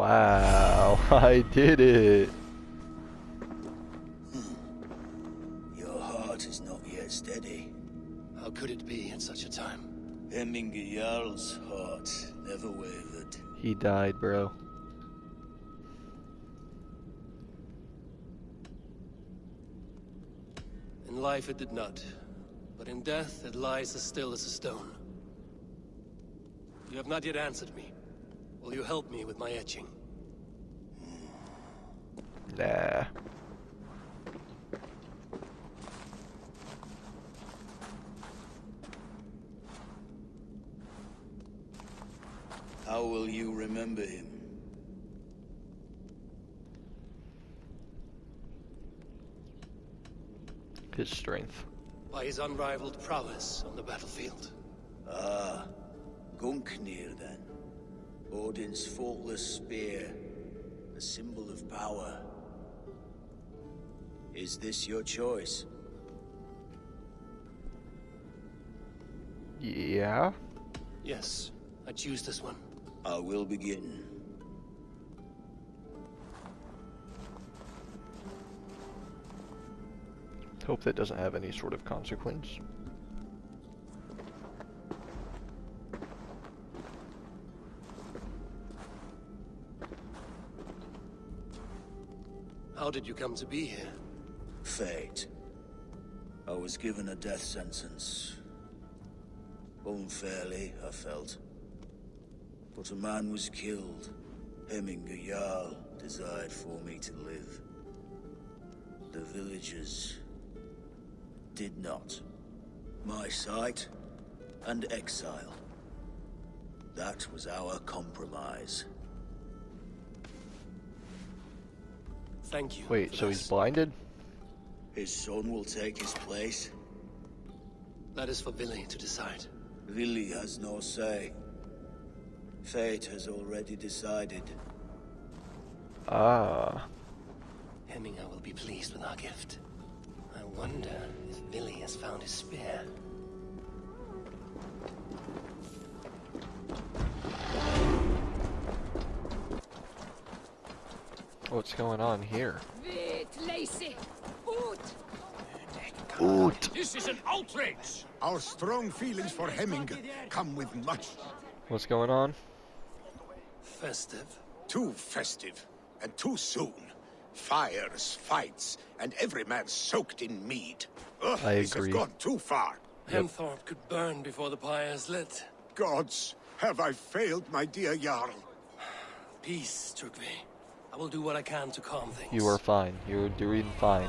Wow, I did it. Your heart is not yet steady. How could it be at such a time? Hemminger Jarl's heart never wavered. He died, bro. In life it did not, but in death it lies as still as a stone. You have not yet answered me. Will you help me with my etching? Nah. How will you remember him? His strength. By his unrivaled prowess on the battlefield. Ah, Gungnir then. Odin's faultless spear, a symbol of power. Is this your choice? Yeah? Yes, I choose this one. I will begin. Hope that doesn't have any sort of consequence. How did you come to be here? Fate. I was given a death sentence. Unfairly, I felt. But a man was killed. Hemminger Jarl desired for me to live. The villagers did not. My sight and exile. That was our compromise. Thank you. Wait, for so this. he's blinded? His son will take his place. That is for Billy to decide. Lily has no say. Fate has already decided. Ah. Hemminger will be pleased with our gift. I wonder if Billy has found his spear. What's going on here? Oot. This is an outrage! Our strong feelings for Hemminger come with much. What's going on? Festive. Too festive, and too soon. Fires, fights, and every man soaked in mead. Ugh, I this has agree. gone too far. Hemthorpe could burn before the pyre is lit. Gods, have I failed my dear Jarl? Peace, Trugvi. I will do what I can to calm things. You are fine. You're doing fine.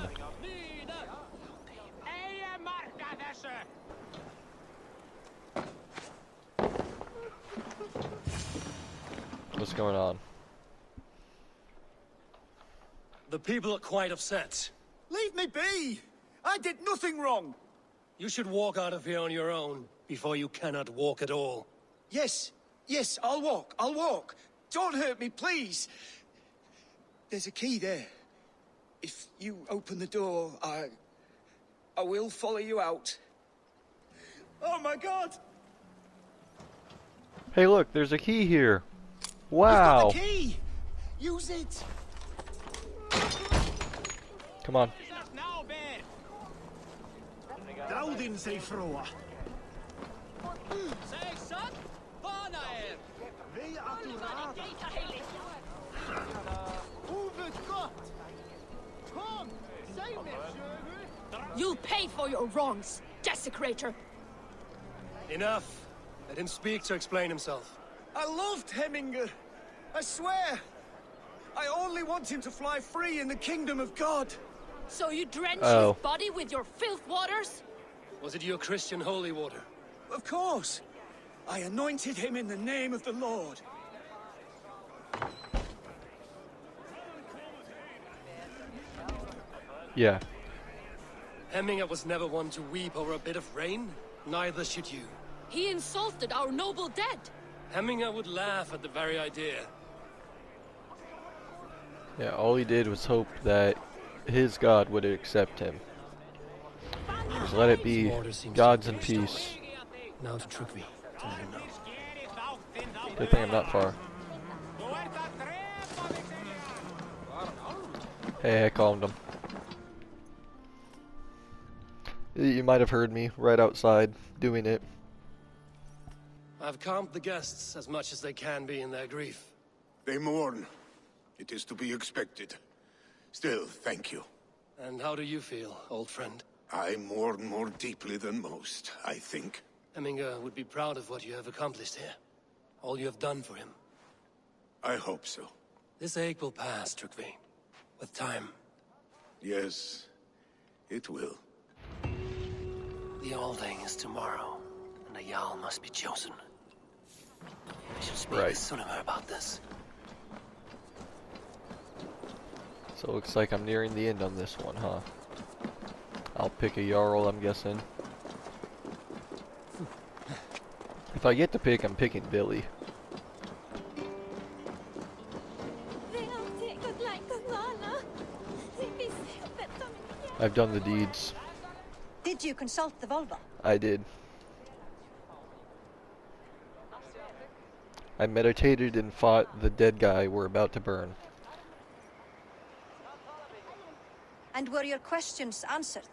What's going on? The people are quite upset. Leave me be! I did nothing wrong! You should walk out of here on your own before you cannot walk at all. Yes, I'll walk. Don't hurt me, please! There's a key there. If you open the door, I will follow you out. Oh my god! Hey look, there's a key here. You've Wow. got the key! Use it! Come on. Daudin sig froa. You'll pay for your wrongs, desecrator! Enough. Let him speak to explain himself. I loved Hemminger. I swear. I only want him to fly free in the kingdom of God. So you drench Oh. his body with your filth waters? Was it your Christian holy water? Of course. I anointed him in the name of the Lord. Yeah. Hemminger was never one to weep over a bit of rain. Neither should you. He insulted our noble dead. Hemminger would laugh at the very idea. Yeah, all he did was hope that his God would accept him. Just let it be. Gods in peace. Now to Trugvi, to let him know. Good thing I'm not far. Hey, I calmed him. You might have heard me right outside doing it. I've calmed the guests as much as they can be in their grief. They mourn. It is to be expected. Still, thank you. And how do you feel, old friend? I mourn more deeply than most, I think. Hemminger would be proud of what you have accomplished here. All you have done for him. I hope so. This ache will pass, Trygve. With time. Yes, it will. The Alding is tomorrow, and a Jarl must be chosen. I should speak Right. with Sunnema about this. So it looks like I'm nearing the end on this one, huh? I'll pick a Jarl, I'm guessing. If I get to pick, I'm picking Billy. I've done the deeds. Did you consult the Volva? I did. I meditated and fought the dead guy we're about to burn. And were your questions answered?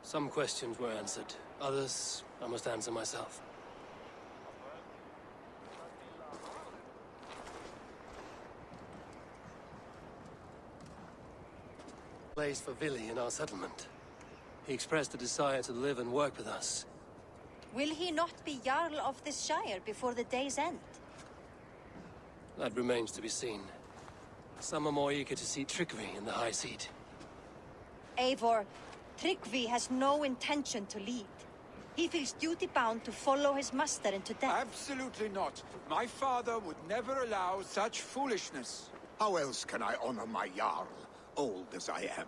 Some questions were answered. Others, I must answer myself. Place for Vili in our settlement. He expressed a desire to live and work with us. Will he not be Jarl of this Shire before the day's end? That remains to be seen. Some are more eager to see Trygve in the high seat. Eivor, Tryggvi has no intention to lead. He feels duty-bound to follow his master into death. Absolutely not. My father would never allow such foolishness. How else can I honor my Jarl, old as I am?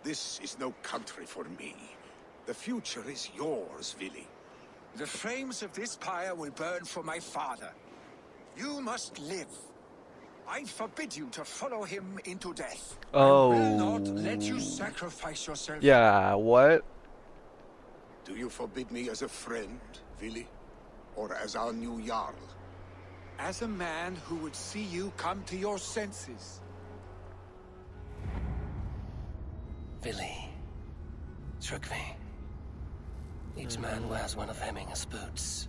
This is no country for me. The future is yours, Vili. The flames of this pyre will burn for my father. You must live. I forbid you to follow him into death. Oh. I will not let you sacrifice yourself. Yeah, what? Do you forbid me as a friend, Vili? Or as our new Jarl? As a man who would see you come to your senses. Vili. Trygve. Each man wears one of Hemminger's boots,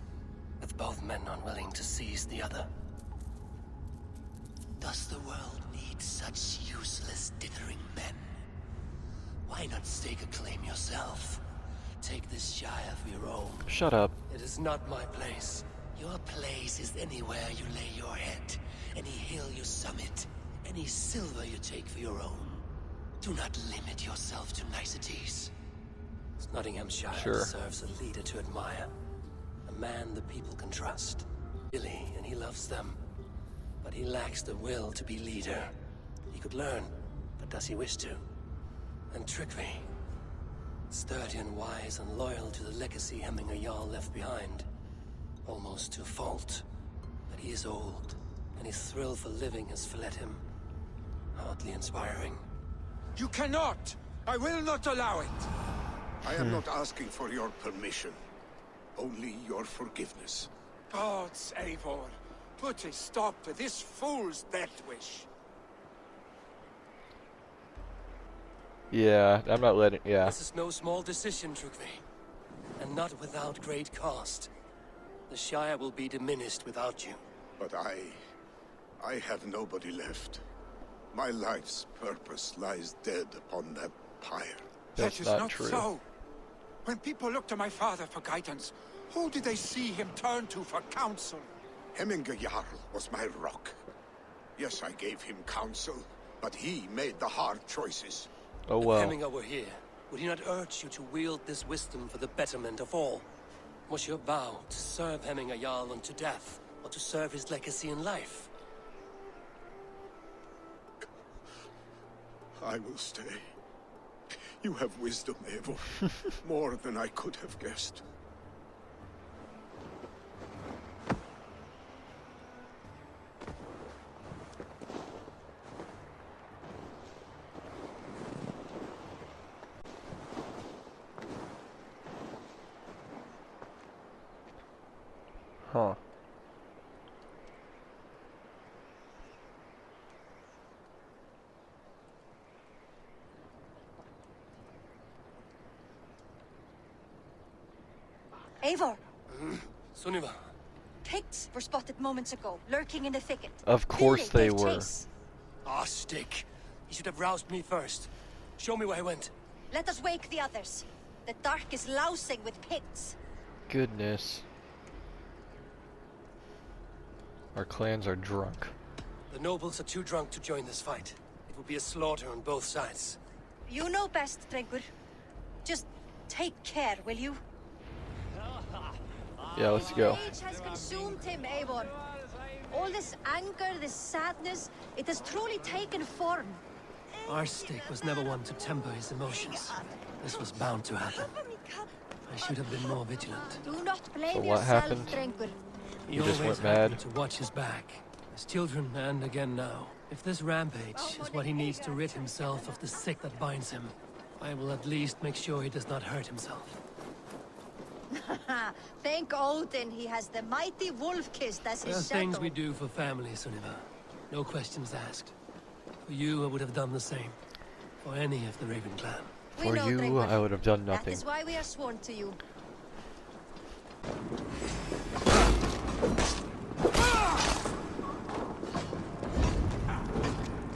with both men unwilling to seize the other. Does the world need such useless, dithering men? Why not stake a claim yourself? Take this Shire for your own. Shut up. It is not my place. Your place is anywhere you lay your head, any hill you summit, any silver you take for your own. Do not limit yourself to niceties. Nottinghamshire Sure. deserves a leader to admire. A man the people can trust. Billy, and he loves them. But he lacks the will to be leader. He could learn, but does he wish to? And Trygve. Sturdy and wise and loyal to the legacy Hemminger Jarl left behind. Almost to a fault. But he is old, and his thrill for living has fled him. Hardly inspiring. You cannot! I will not allow it! I am not asking for your permission. Only your forgiveness. Gods, Eivor, put a stop to this fool's death wish. Yeah, I'm not letting. Yeah. This is no small decision, Trygve. And not without great cost. The Shire will be diminished without you. But I have nobody left. My life's purpose lies dead upon that pyre. That's That is not not true. so. When people look to my father for guidance, who did they see him turn to for counsel? Hemminger Jarl was my rock. Yes, I gave him counsel, but he made the hard choices. Oh If well. Hemminger were here, would he not urge you to wield this wisdom for the betterment of all? Was your vow to serve Hemminger Jarl unto death, or to serve his legacy in life? I will stay. You have wisdom, Eivor. More than I could have guessed. Huh. Eivor, Sunniva, pigs were spotted moments ago, lurking in the thicket. Of course they Billy gave were. chase. ah, stick. He should have roused me first. Show me where he went. Let us wake the others. The dark is lousing with pigs. Goodness. Our clans are drunk. The nobles are too drunk to join this fight. It will be a slaughter on both sides. You know best, Drengur. Just take care, will you? Yeah, let's go. Rage has consumed him, Eivor. All this anger, this sadness, it has truly taken form. Our stick was never one to temper his emotions. This was bound to happen. I should have been more vigilant. Do not blame So what yourself, happened? Drengur. He You just always went mad? happened to watch his back. As children and again now. If this rampage is what he needs to rid himself of the sick that binds him, I will at least make sure he does not hurt himself. Thank Odin he has the mighty wolf-kissed as There are his things shadow. we do for family, Sunniva. No questions asked. For you, I would have done the same. For any of the Raven clan. We For know, you, Drengur. I would have done That nothing. is why we are sworn to you.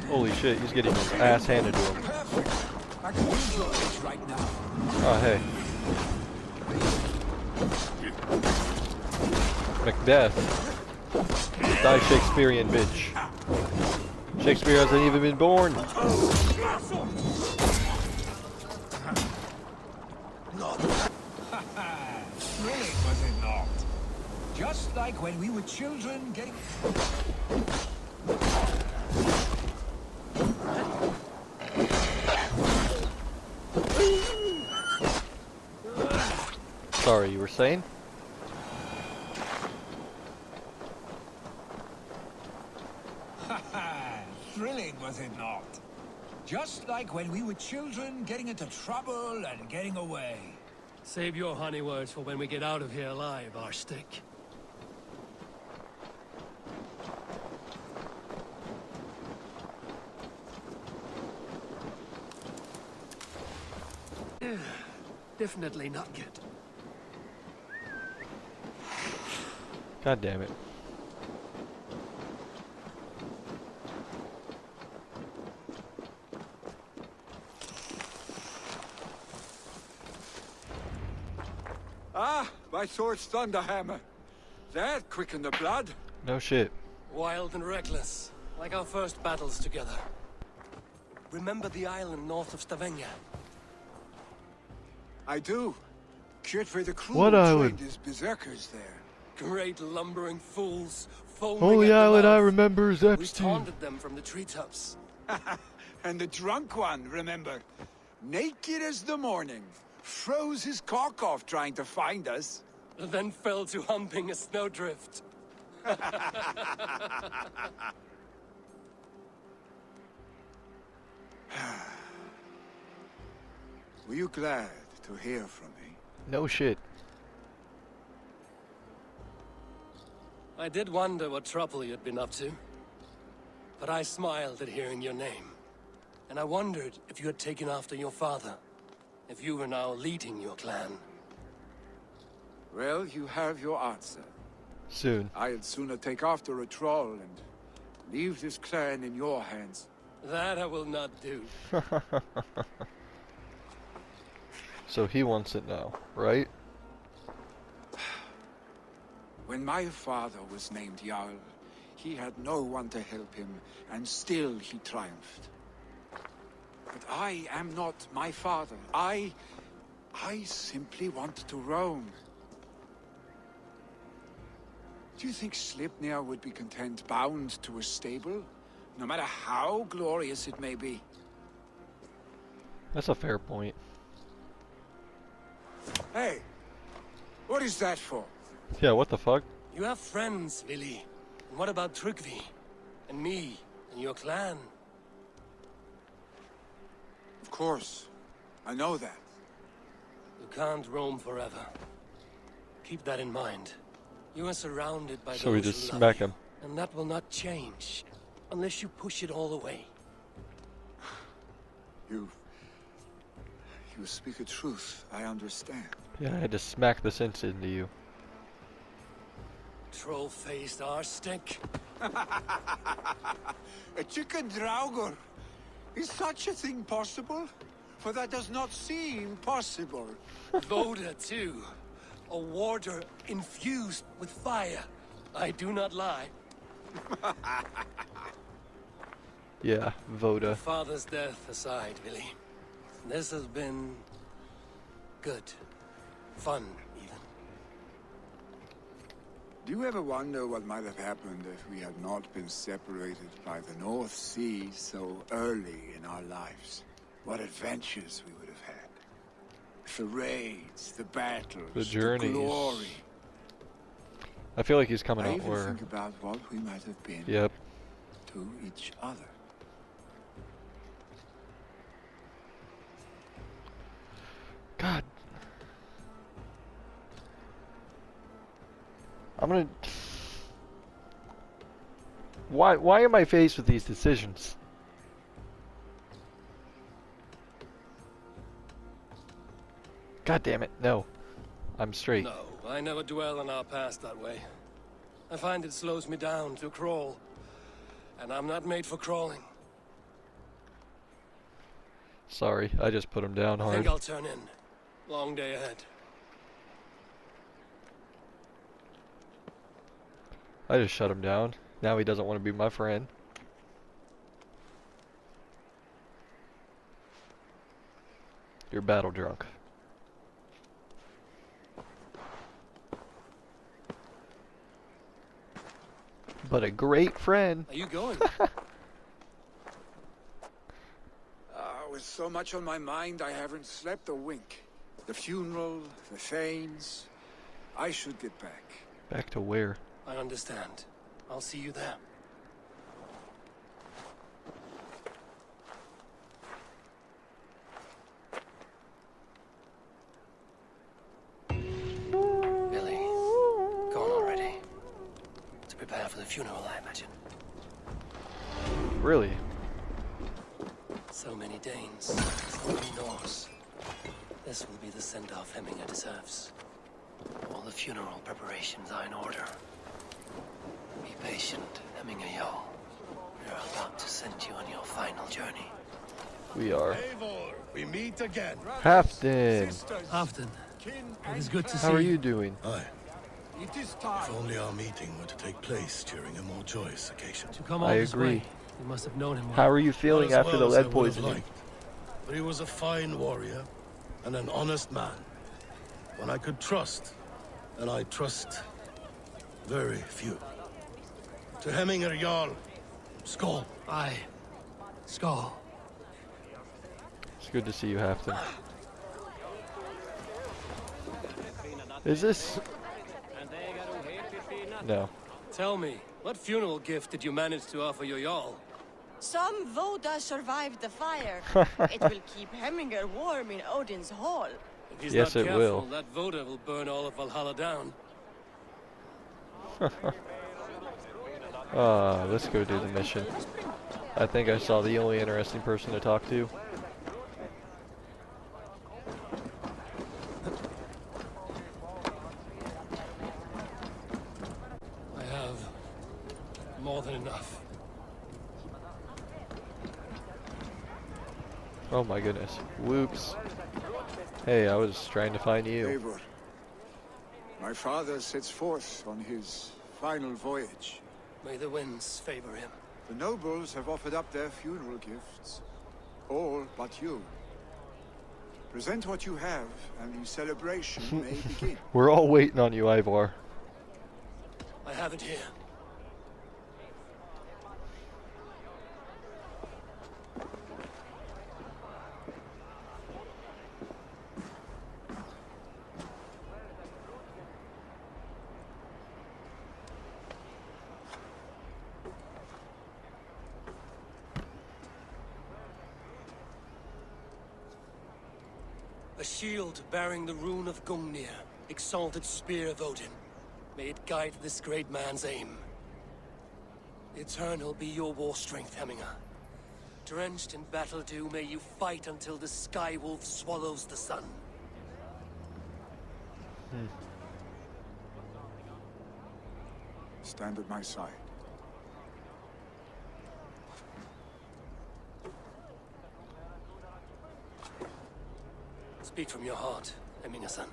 Holy shit, he's getting his ass handed to him. Perfect. I can use your edge right now. Oh, hey. Macbeth. Die Shakespearean bitch. Shakespeare hasn't even been born. Thrilling, was it not? Just like when we were children getting... Sorry, you were saying? Thrilling, was it not? Just like when we were children getting into trouble and getting away. Save your honey words for when we get out of here alive, our stick. Definitely not good. God damn it. Ah, my sword's thunderhammer. That quickened the blood. No shit. Wild and reckless, like our first battles together. Remember the island north of Stavanger? I do. Kjotve the Cruel What trained island? his berserkers there. Great lumbering fools, foaming Only at the island I mouth. remember is We Epstein. taunted them from the treetops. And the drunk one, remember? Naked as the morning. Froze his cock off trying to find us. Then fell to humping a snowdrift. Were you glad to hear from me? No shit. I did wonder what trouble you'd been up to. But I smiled at hearing your name. And I wondered if you had taken after your father. If you were now leading your clan. Well, you have your answer. Soon. I'd sooner take after a troll and leave this clan in your hands. That I will not do. So he wants it now, right? When my father was named Jarl, he had no one to help him, and still he triumphed. But I am not my father. I simply want to roam. Do you think Sleipnir would be content bound to a stable? No matter how glorious it may be. That's a fair point. Hey, what is that for? Yeah, what the fuck? You have friends, Vili. And what about Tryggvi? And me? And your clan? Of course, I know that. You can't roam forever. Keep that in mind. You are surrounded by So we those just who love smack you, him. and that will not change unless you push it all away. You speak a truth, I understand. Yeah, I had to smack the sense into you. Troll-faced arse-stink. A chicken draugr? Is such a thing possible? For that does not seem possible. Voda, too. A warder infused with fire. I do not lie. Yeah, Voda. Your father's death aside, Billy. This has been... good. Fun, even. Do you ever wonder what might have happened if we had not been separated by the North Sea so early in our lives? What adventures we would have had. The raids, the battles, The journeys. the glory. I feel like he's coming I out even where... think about what we might have been Yep. to each other. God. I'm gonna... Why am I faced with these decisions? God damn it, no. I'm straight. No, I never dwell on our past that way. I find it slows me down to crawl. And I'm not made for crawling. Sorry, I just put him down I hard. think I'll turn in. Long day ahead. I just shut him down. Now he doesn't want to be my friend. You're battle drunk. But a great friend. Are you going? With so much on my mind, I haven't slept a wink. The funeral, the Thanes. I should get back. Back to where? I understand. I'll see you there. Billy, gone already. To prepare for the funeral, I imagine. Really? So many Danes, so many Norse. This will be the send-off Hemminger deserves. All the funeral preparations are in order. Be patient, Hemminger Jarl. We are about to send you on your final journey. We are. Eivor, we meet again. Halfton! Halfton, it is good to see How are you. you doing? Aye. It is time. If only our meeting were to take place during a more joyous occasion. To come all I this agree. way, you must have known him well. How are you feeling Not as after the well as I lead would have poisoning? liked, but he was a fine warrior and an honest man. One I could trust, and I trust very few. To Hemminger Jarl, Skål. Aye. Skål. It's good to see you, Halfton. Is this... No. Tell me, what funeral gift did you manage to offer your Jarl? Some Voda survived the fire. It will keep Hemminger warm in Odin's hall. If he's Yes, not it careful, will. that Voda will burn all of Valhalla down. Let's go do the mission. I think I saw the only interesting person to talk to. I have more than enough. Oh my goodness. Whoops. Hey, I was trying to find you. Eivor, my father sets forth on his final voyage. May the winds favor him. The nobles have offered up their funeral gifts. All but you. Present what you have, and the celebration may begin. We're all waiting on you, Ivar. I have it here. A shield bearing the rune of Gungnir, exalted spear of Odin. May it guide this great man's aim. The Eternal be your war strength, Hemminger. Drenched in battle dew, may you fight until the sky wolf swallows the sun. Stand at my side. Speak from your heart, Emina-san.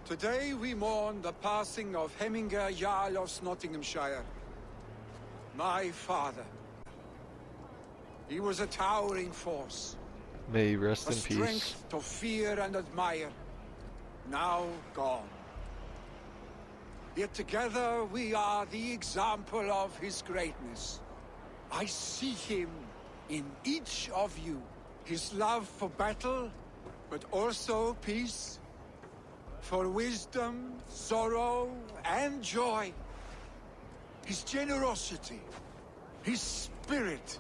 Today we mourn the passing of Hemminger Jarl of Nottinghamshire. My father. He was a towering force. May he rest A in peace. strength to fear and admire. Now gone. Yet together we are the example of his greatness. I see him in each of you. His love for battle, but also peace. For wisdom, sorrow, and joy. His generosity, his spirit.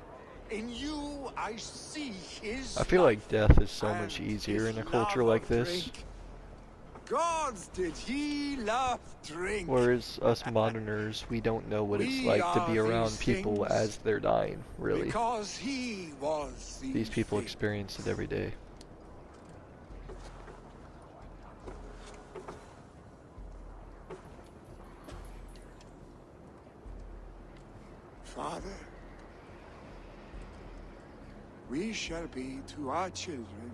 In you, I see his I feel life like death is so much and easier his in a culture love like of this. drink. Gods, did he love drink? Whereas us moderners, we don't know what it's We like to be are around these people things as they're dying, really. Because he was These people things. experience it every day. Father, we shall be to our children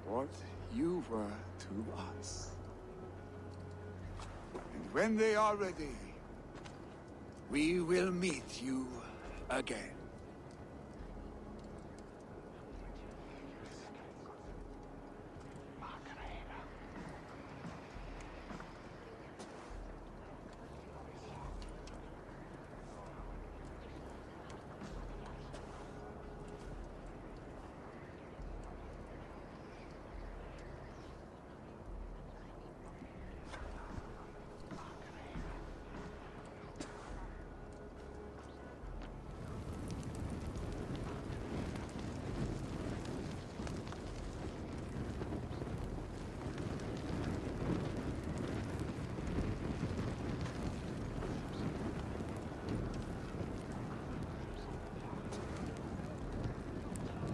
what you were to us. And when they are ready, we will meet you again.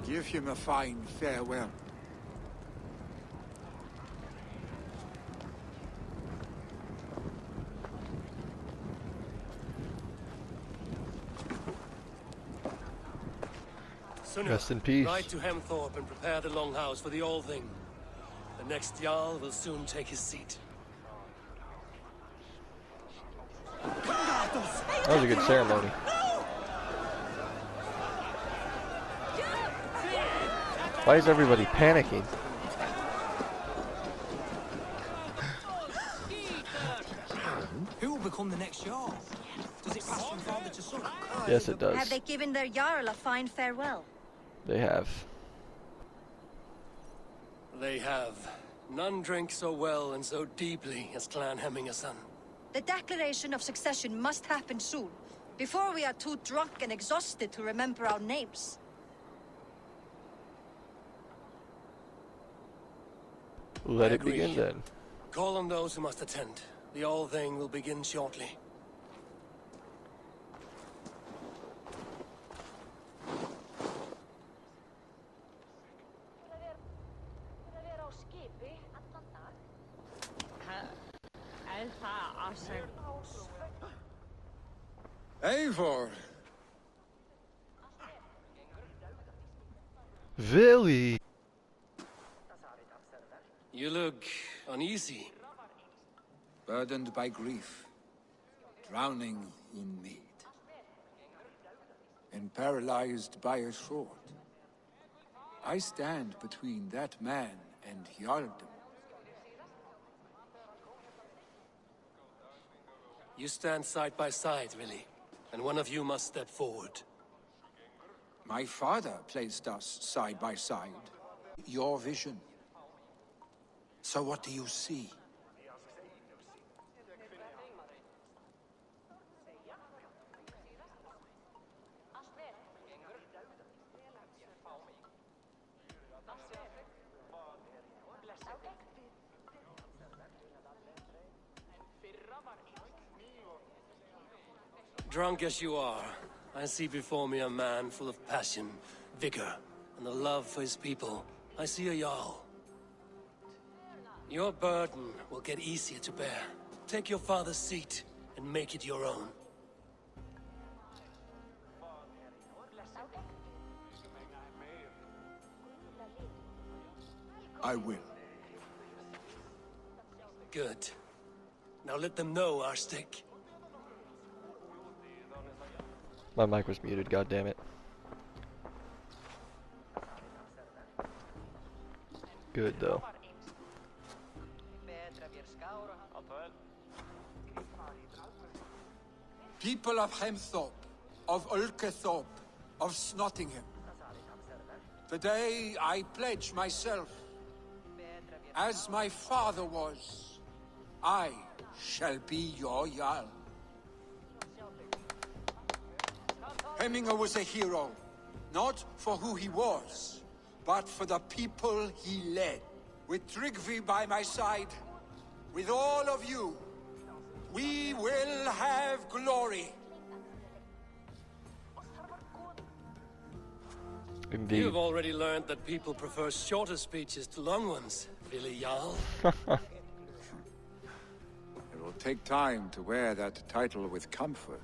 Give him a fine farewell. Sooner, Rest in peace. ride to Hemthorpe and prepare the Longhouse for the All Thing. The next Jarl will soon take his seat. That was a good ceremony. Why is everybody panicking? Who will become the next Jarl? Does it pass from father to son? Yes, it does. Have they given their Jarl a fine farewell? They have. They have. None drink so well and so deeply as Clan Hemminger-son. The declaration of succession must happen soon, before we are too drunk and exhausted to remember our names. Let I it begin agree. then. Call on those who must attend. The All Thing will begin shortly. Eivor! Vili! You look uneasy. Burdened by grief, drowning in need, and paralyzed by a sword. I stand between that man and Jarldom. You stand side by side, really, and one of you must step forward. My father placed us side by side. Your vision. So what do you see? Drunk as you are, I see before me a man full of passion, vigor, and the love for his people. I see a Jarl. Your burden will get easier to bear. Take your father's seat and make it your own. I will. Good. Now let them know our stake. My mic was muted, god damn it. Good though. People of Hemthorpe, of Ulkethorpe, of Snottingham. Today I pledge myself. As my father was, I shall be your Jarl. Hemminger was a hero, not for who he was, but for the people he led. With Tryggvi by my side, with all of you, we will have glory. Indeed. You've already learned that people prefer shorter speeches to long ones, Billy Jarl. It will take time to wear that title with comfort.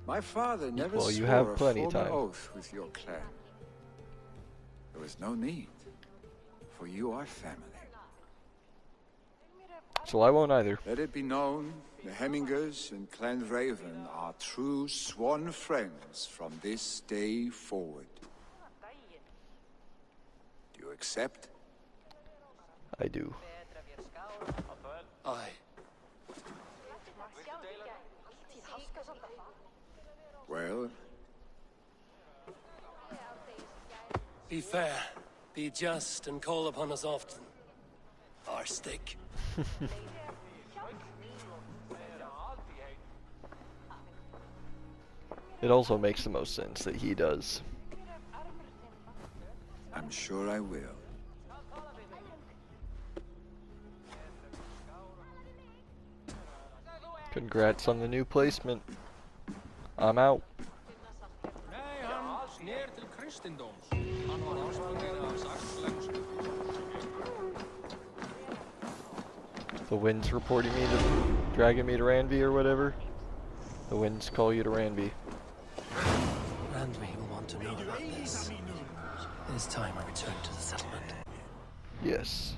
My father never Well, you swore have a plenty formal time. oath with your clan. There was no need, for you are family. So I won't either. Let it be known, the Hemmingers and Clan Raven are true sworn friends from this day forward. Do you accept? I do. Aye. Well, Be fair, be just, and call upon us often. Our stake. It also makes the most sense that he does. I'm sure I will. Congrats on the new placement. I'm out. The wind's reporting me to, dragging me to Ranby or whatever. The winds call you to Ranby. Randy will want to know about this. It is time I return to the settlement. Yes.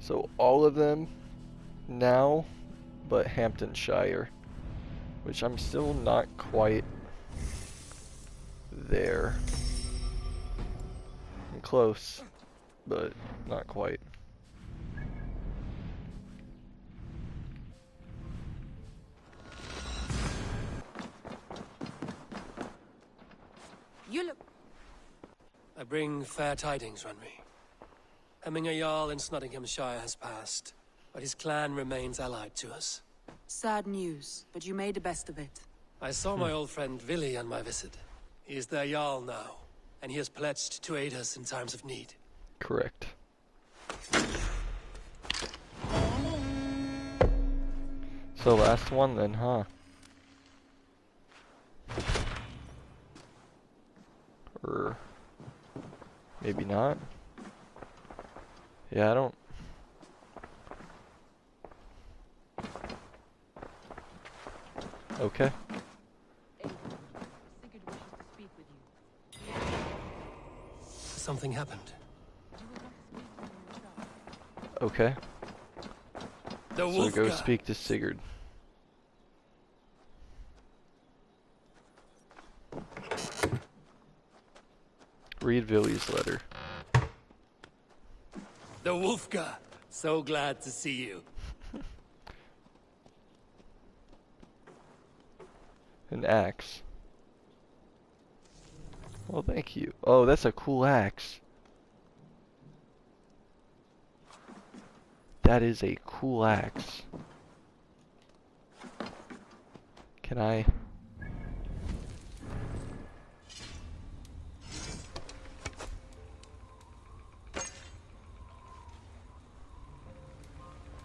So all of them now, but Hamptonshire, which I'm still not quite there. I'm close, but not quite. You look... I bring fair tidings, Ranry. Hemminger Jarl in Snottinghamshire has passed, but his clan remains allied to us. Sad news, but you made the best of it. I saw my old friend Vili on my visit. He is their Jarl now, and he has pledged to aid us in times of need. Correct. So last one then, huh? Or maybe not. Yeah, I don't. Okay. Something happened. Okay. The So wolf go guy. speak to Sigurd. Read Vili's letter. The Wolfka. So glad to see you. An axe. Well, thank you. Oh, that's a cool axe. That is a cool axe. Can I?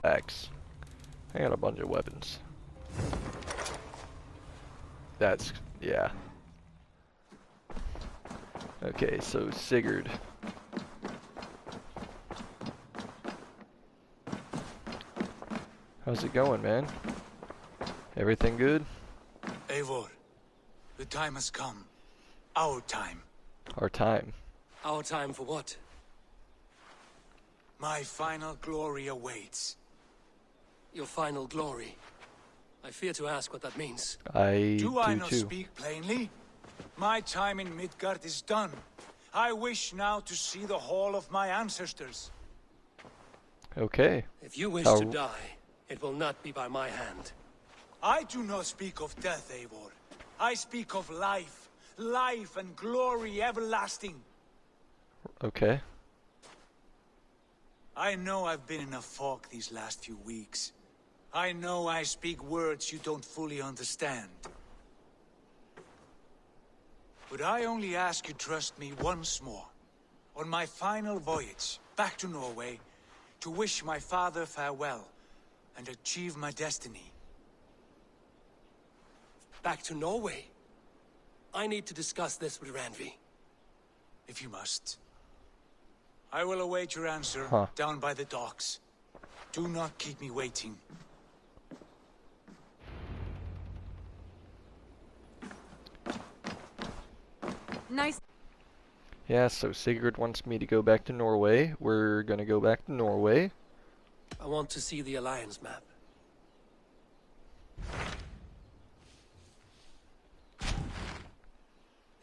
Axe. I got a bunch of weapons. That's, yeah. Okay, so Sigurd. How's it going, man? Everything good? Eivor, the time has come. Our time. Our time. Our time for what? My final glory awaits. Your final glory. I fear to ask what that means. Do I do not too. speak plainly? My time in Midgard is done. I wish now to see the hall of my ancestors. Okay. If you wish How- to die, it will not be by my hand. I do not speak of death, Eivor. I speak of life. Life and glory everlasting. Okay. I know I've been in a fog these last few weeks. I know I speak words you don't fully understand. But I only ask you trust me once more. On my final voyage, back to Norway, to wish my father farewell, and achieve my destiny. Back to Norway? I need to discuss this with Randvi. If you must. I will await your answer down by the docks. Do not keep me waiting. Nice. Yeah, so Sigurd wants me to go back to Norway. We're gonna go back to Norway. I want to see the Alliance map.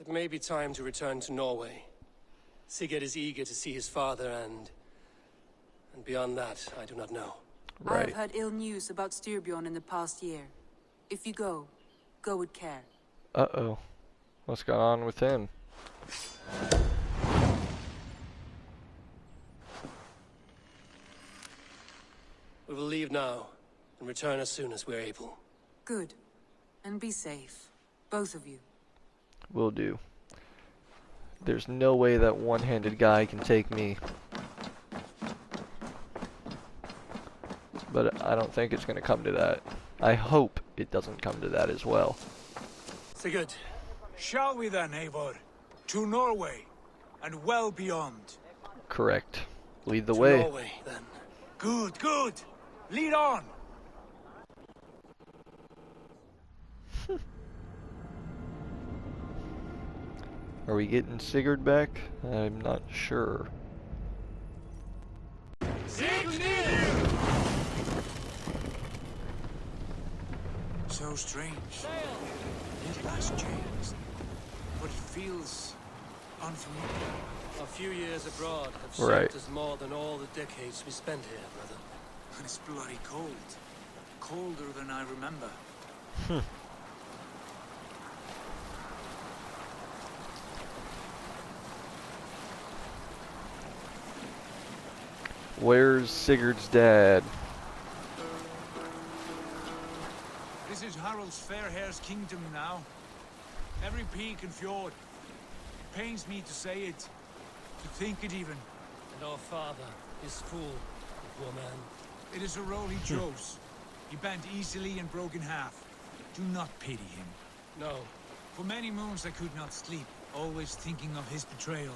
It may be time to return to Norway. Sigurd is eager to see his father and beyond that, I do not know. I have heard ill news about Styrbjorn in the past year. If you go, go with care. Uh-oh. What's going on with him? We will leave now and return as soon as we're able. Good. And be safe. Both of you. Will do. There's no way that one-handed guy can take me. But I don't think it's going to come to that. I hope it doesn't come to that as well. Sigurd. Shall we then, Eivor? To Norway, and well beyond. Correct. Lead the To way. Norway, then. Good, good. Lead on. Are we getting Sigurd back? I'm not sure. So strange. It has changed. But it feels unfamiliar. A few years abroad have Right. served us more than all the decades we spent here, brother. And it's bloody cold. Colder than I remember. Where's Sigurd's dad? This is Harald's Fairhair's kingdom now. Every peak and fjord. It pains me to say it, to think it even. And our father is full, the poor man. It is a role he chose. He bent easily and broke in half. Do not pity him. No. For many moons I could not sleep, always thinking of his betrayal.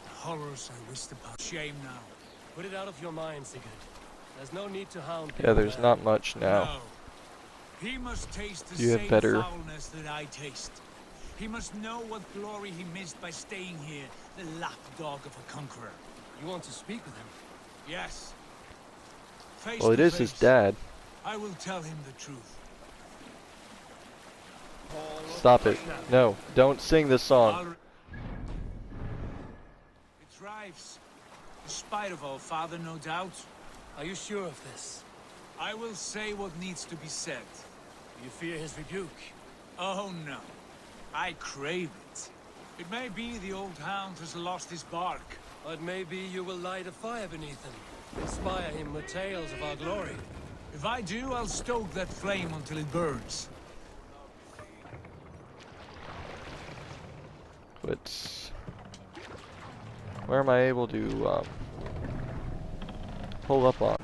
The horrors I wished upon. Shame now. Put it out of your mind, Sigurd. There's no need to hound Yeah, there's not much now. No. He must taste the You had same better- foulness that I taste. He must know what glory he missed by staying here, the lapdog of a conqueror. You want to speak with him? Yes. Face Well, it to is his face. dad. I will tell him the truth. Stop it. No, don't sing this song. It thrives. In spite of our father, no doubt. Are you sure of this? I will say what needs to be said. Do you fear his rebuke? Oh no. I crave it. It may be the old hound has lost his bark. But maybe you will light a fire beneath him. Inspire him with tales of our glory. If I do, I'll stoke that flame until it burns. Let's... Where am I able to, pull up on?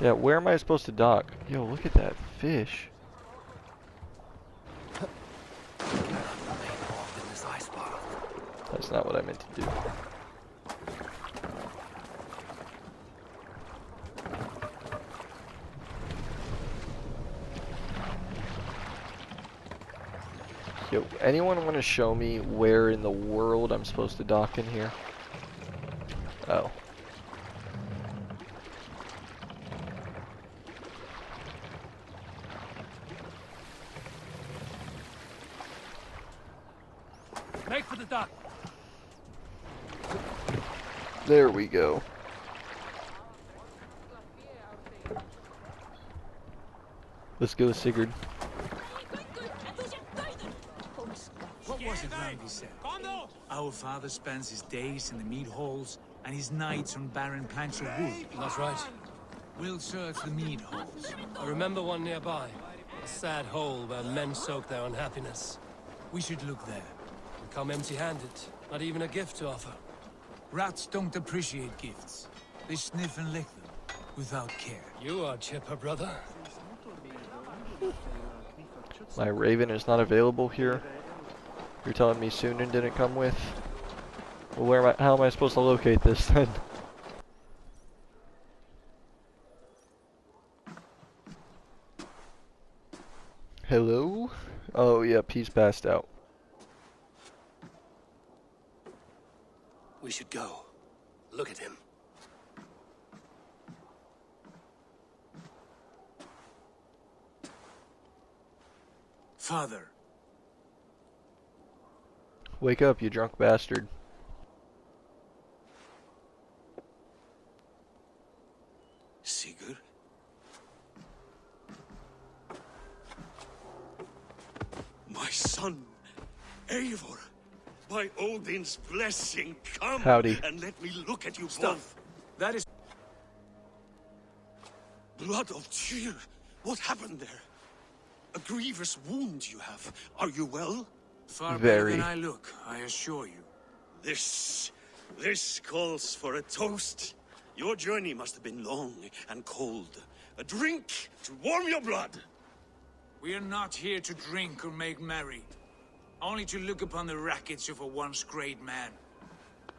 Yeah, where am I supposed to dock? Yo, look at that fish. That's not what I meant to do. Yo, anyone want to show me where in the world I'm supposed to dock in here? Oh. Make for the dock. There we go. Let's go, Sigurd. What was it Rowdy said? Our father spends his days in the mead halls and his nights on barren planks of wood. That's right. We'll search the mead halls. I remember one nearby. A sad hole where men soak their unhappiness. We should look there. We come empty-handed. Not even a gift to offer. Rats don't appreciate gifts. They sniff and lick them, without care. You are chipper, brother. My raven is not available here. You're telling me Sunan didn't come with? Well, where am I? How am I supposed to locate this then? Hello? Oh, yep, he's passed out. We should go. Look at him. Father. Wake up, you drunk bastard. Sigurd? My son, Eivor. By Odin's blessing, come Howdy. and let me look at you Stop. both. That is... Blood of Tyr. What happened there? A grievous wound you have. Are you well? Far Very. better than I look, I assure you. This calls for a toast. Your journey must have been long and cold. A drink to warm your blood. We are not here to drink or make merry. Only to look upon the wreckage of a once great man.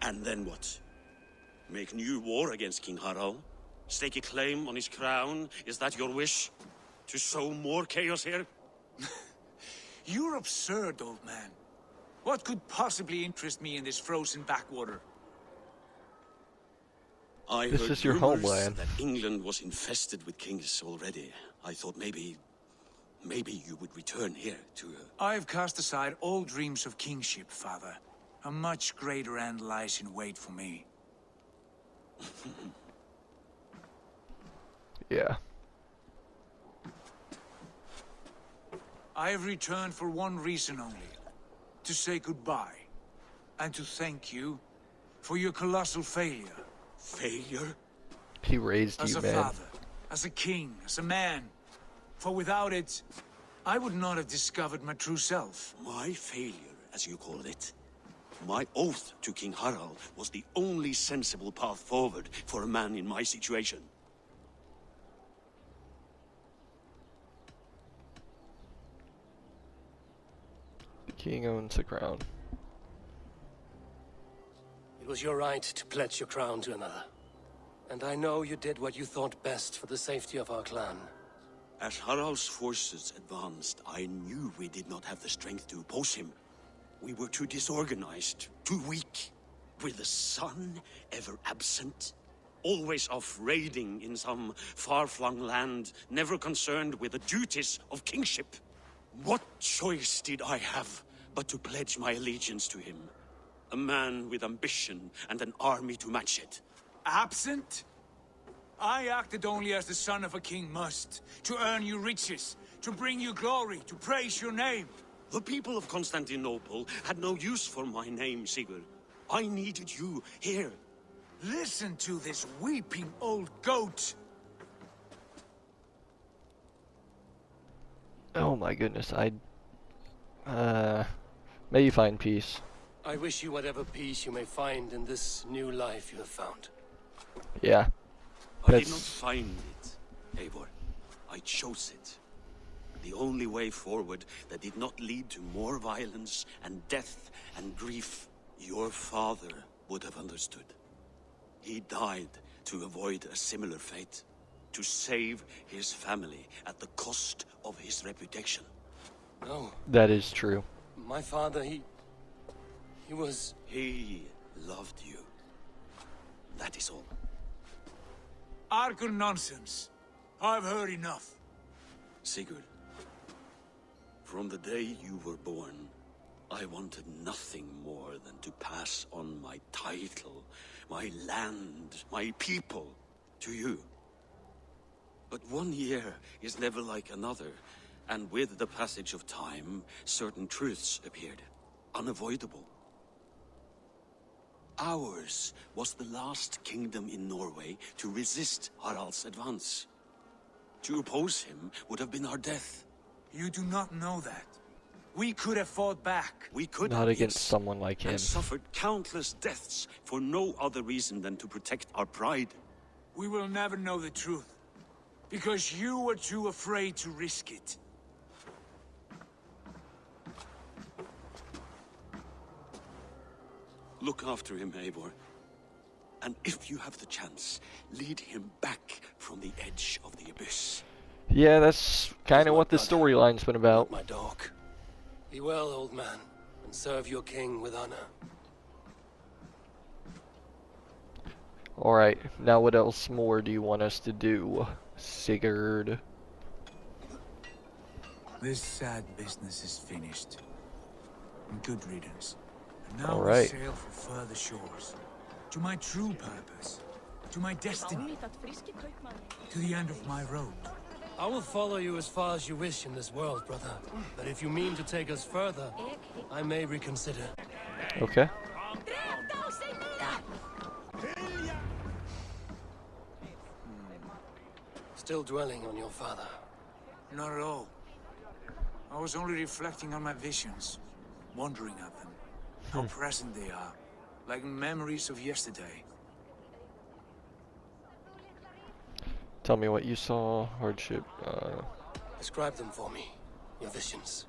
And then what? Make new war against King Harald? Stake a claim on his crown? Is that your wish? To sow more chaos here? You're absurd, old man. What could possibly interest me in this frozen backwater? I This heard is your rumors homeland. that England was infested with kings already. I thought maybe you would return here to... I've cast aside all dreams of kingship, father. A much greater end lies in wait for me. Yeah. I have returned for one reason only. To say goodbye. And to thank you for your colossal failure. Failure? He raised As you, a man. father, as a king, as a man. For without it, I would not have discovered my true self. My failure, as you call it. My oath to King Harald was the only sensible path forward for a man in my situation. The king owns the crown. It was your right to pledge your crown to another. And I know you did what you thought best for the safety of our clan. As Harald's forces advanced, I knew we did not have the strength to oppose him. We were too disorganized, too weak. With the sun ever absent, always off raiding in some far-flung land, never concerned with the duties of kingship. What choice did I have but to pledge my allegiance to him? A man with ambition and an army to match it. Absent? I acted only as the son of a king must. To earn you riches, to bring you glory, to praise your name. The people of Constantinople had no use for my name, Sigurd. I needed you here. Listen to this weeping old goat. Oh my goodness, may you find peace. I wish you whatever peace you may find in this new life you have found. Yeah. I did not find it, Eivor. I chose it. The only way forward that did not lead to more violence and death and grief. Your father would have understood. He died to avoid a similar fate. To save his family at the cost of his reputation. No, That is true. my father, he was... He loved you. That is all. Argon nonsense. I've heard enough. Sigurd, from the day you were born, I wanted nothing more than to pass on my title, my land, my people, to you. But 1 year is never like another, and with the passage of time, certain truths appeared, unavoidable. Ours was the last kingdom in Norway to resist Harald's advance. To oppose him would have been our death. You do not know that. We could have fought back. We could Not have, against yes, someone like him. and suffered countless deaths for no other reason than to protect our pride. We will never know the truth. Because you were too afraid to risk it. Look after him, Eivor. And if you have the chance, lead him back from the edge of the abyss. Yeah, that's kind of what the storyline's been about. My dog. Be well, old man, and serve your king with honor. Alright, now what else more do you want us to do, Sigurd? This sad business is finished. And good riddance. And now All we right. sail for further shores. To my true purpose. To my destiny. To the end of my road. I will follow you as far as you wish in this world, brother. But if you mean to take us further, I may reconsider. Okay. Still dwelling on your father. Not at all. I was only reflecting on my visions. Wondering at them. How present they are. Like memories of yesterday. Tell me what you saw, hardship. Describe them for me, your visions.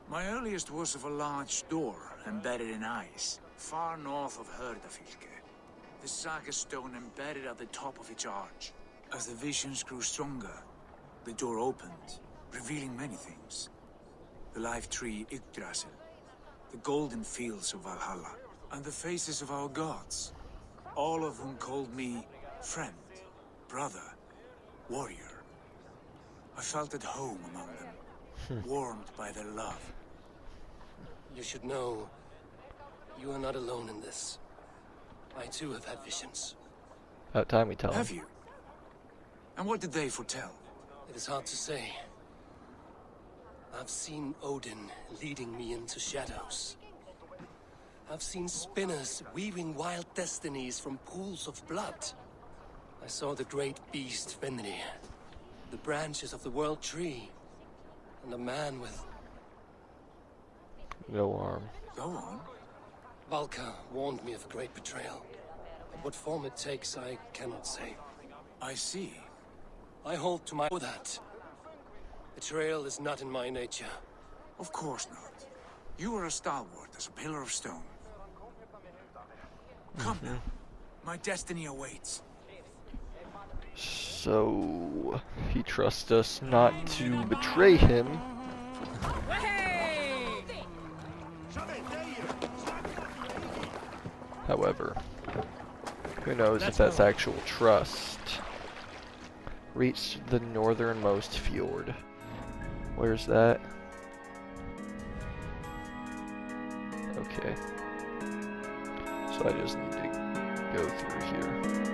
My earliest was of a large door embedded in ice, far north of Herdafylke. The saga stone embedded at the top of its arch. As the visions grew stronger, the door opened, revealing many things. The life tree Yggdrasil, the golden fields of Valhalla, and the faces of our gods, all of whom called me friend, brother, warrior. I felt at home among them, warmed by their love. You should know, you are not alone in this. I too have had visions. About time we tell him. Have you? And what did they foretell? It is hard to say. I've seen Odin leading me into shadows. I've seen spinners weaving wild destinies from pools of blood. I saw the great beast Fenrir, the branches of the world tree, and a man with... No arm. Go on. Valka warned me of a great betrayal. But what form it takes, I cannot say. I see. I hold to my... that. Betrayal is not in my nature. Of course not. You are a stalwart as a pillar of stone. Come now. My destiny awaits. So, he trusts us not to betray him. However, who knows if that's actual trust. Reach the northernmost fjord. Where's that? Okay. So I just need to go through here.